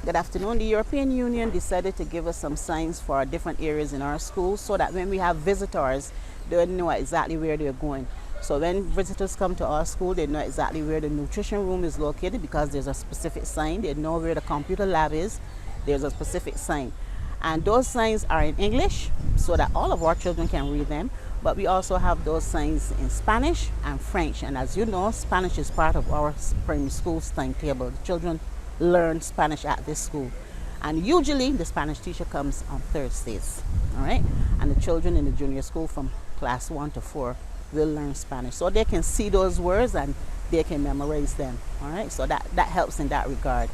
Good afternoon. The European Union decided to give us some signs for different areas in our school so that when we have visitors, they know exactly where they're going. So when visitors come to our school, they know exactly where the nutrition room is located because there's a specific sign. They know where the computer lab is. There's a specific sign. And those signs are in English so that all of our children can read them. But we also have those signs in Spanish and French. And as you know, Spanish is part of our primary school's timetable. The children learn Spanish at this school. And usually the Spanish teacher comes on Thursdays, all right? And the children in the junior school from class 1 to 4 will learn Spanish. So they can see those words and they can memorize them, all right? So that helps in that regard.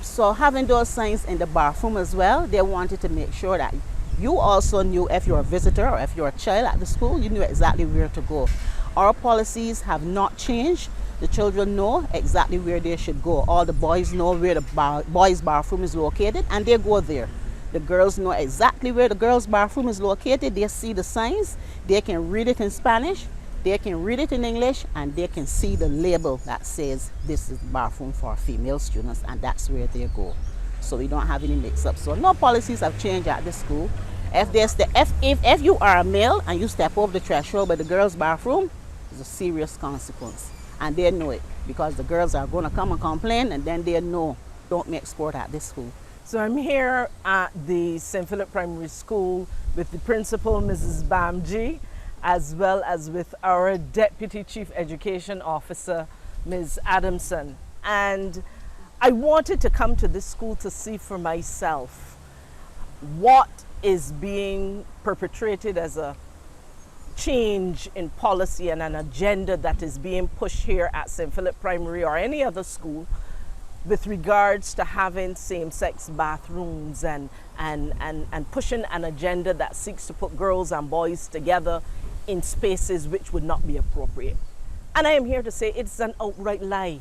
So having those signs in the bathroom as well, they wanted to make sure that you also knew if you're a visitor or if you're a child at the school, you knew exactly where to go. Our policies have not changed. The children know exactly where they should go. All the boys know where the boys' bathroom is located and they go there. The girls know exactly where the girls' bathroom is located. They see the signs. They can read it in Spanish. They can read it in English, and they can see the label that says this is the bathroom for female students, and that's where they go. So we don't have any mix-up. So no policies have changed at the school. If you are a male and you step over the threshold by the girls' bathroom, it's a serious consequence. And they know it because the girls are going to come and complain, and then they know don't make sport at this school. So I'm here at the St. Philip Primary School with the principal, Mrs. Bhamjee, as well as with our Deputy Chief Education Officer, Ms. Adamson. And I wanted to come to this school to see for myself what is being perpetrated as a change in policy and an agenda that is being pushed here at St. Philip Primary or any other school with regards to having same-sex bathrooms and pushing an agenda that seeks to put girls and boys together in spaces which would not be appropriate. And I am here to say it's an outright lie.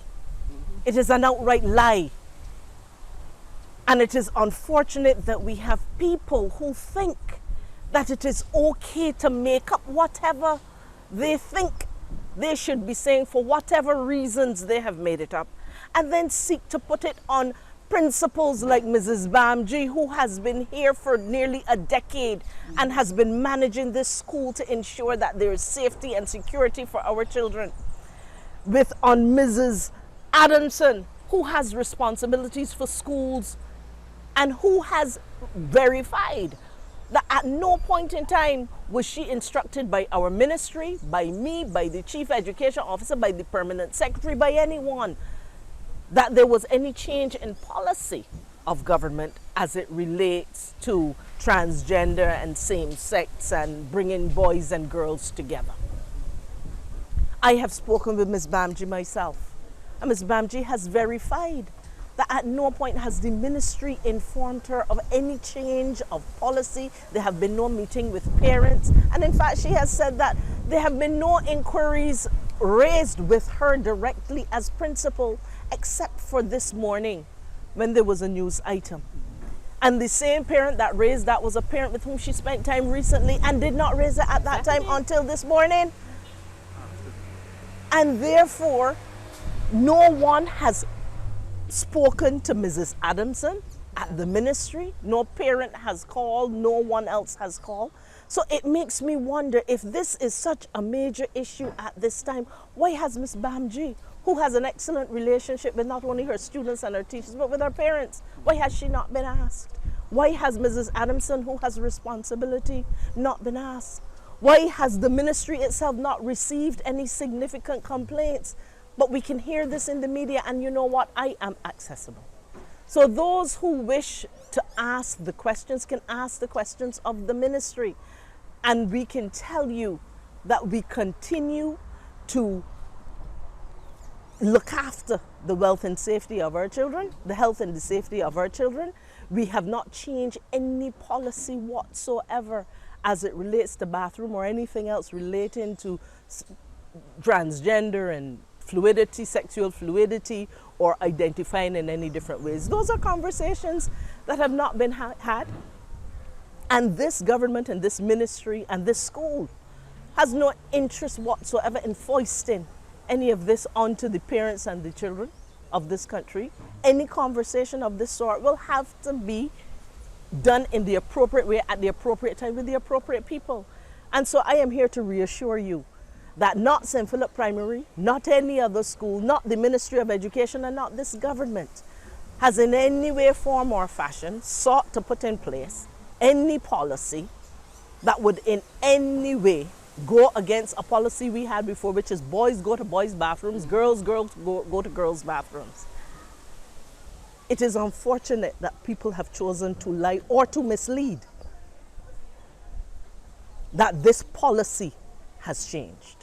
It is an outright lie. And it is unfortunate that we have people who think that it is okay to make up whatever they think they should be saying for whatever reasons they have made it up, and then seek to put it on principals like Mrs. Bhamjee, who has been here for nearly a decade and has been managing this school to ensure that there is safety and security for our children. On Mrs. Adamson, who has responsibilities for schools and who has verified that at no point in time was she instructed by our ministry, by me, by the Chief Education Officer, by the Permanent Secretary, by anyone, that there was any change in policy of government as it relates to transgender and same-sex and bringing boys and girls together. I have spoken with Ms. Bhamjee myself, and Ms. Bhamjee has verified that at no point has the ministry informed her of any change of policy. There have been no meeting with parents, and in fact she has said that there have been no inquiries raised with her directly as principal, except for this morning when there was a news item. And the same parent that raised that was a parent with whom she spent time recently and did not raise it at that time until this morning. And therefore, no one has spoken to Mrs. Adamson at the ministry. No parent has called, no one else has called. So it makes me wonder, if this is such a major issue at this time, why has Ms. Bhamjee, who has an excellent relationship with not only her students and her teachers, but with her parents, why has she not been asked? Why has Mrs. Adamson, who has responsibility, not been asked? Why has the ministry itself not received any significant complaints? But we can hear this in the media, and you know what? I am accessible. So those who wish to ask the questions can ask the questions of the ministry. And we can tell you that we continue to look after the wealth and safety of our children, the health and the safety of our children. We have not changed any policy whatsoever as it relates to bathroom or anything else relating to transgender and fluidity, sexual fluidity, or identifying in any different ways. Those are conversations that have not been had. And this government and this ministry and this school has no interest whatsoever in foisting any of this onto the parents and the children. of this country, any conversation of this sort will have to be done in the appropriate way at the appropriate time with the appropriate people. And so I am here to reassure you that not St. Philip Primary, not any other school, not the Ministry of Education, and not this government has in any way, form, or fashion sought to put in place any policy that would in any way go against a policy we had before, which is boys go to boys' bathrooms, girls go to girls' bathrooms. It is unfortunate that people have chosen to lie or to mislead that this policy has changed.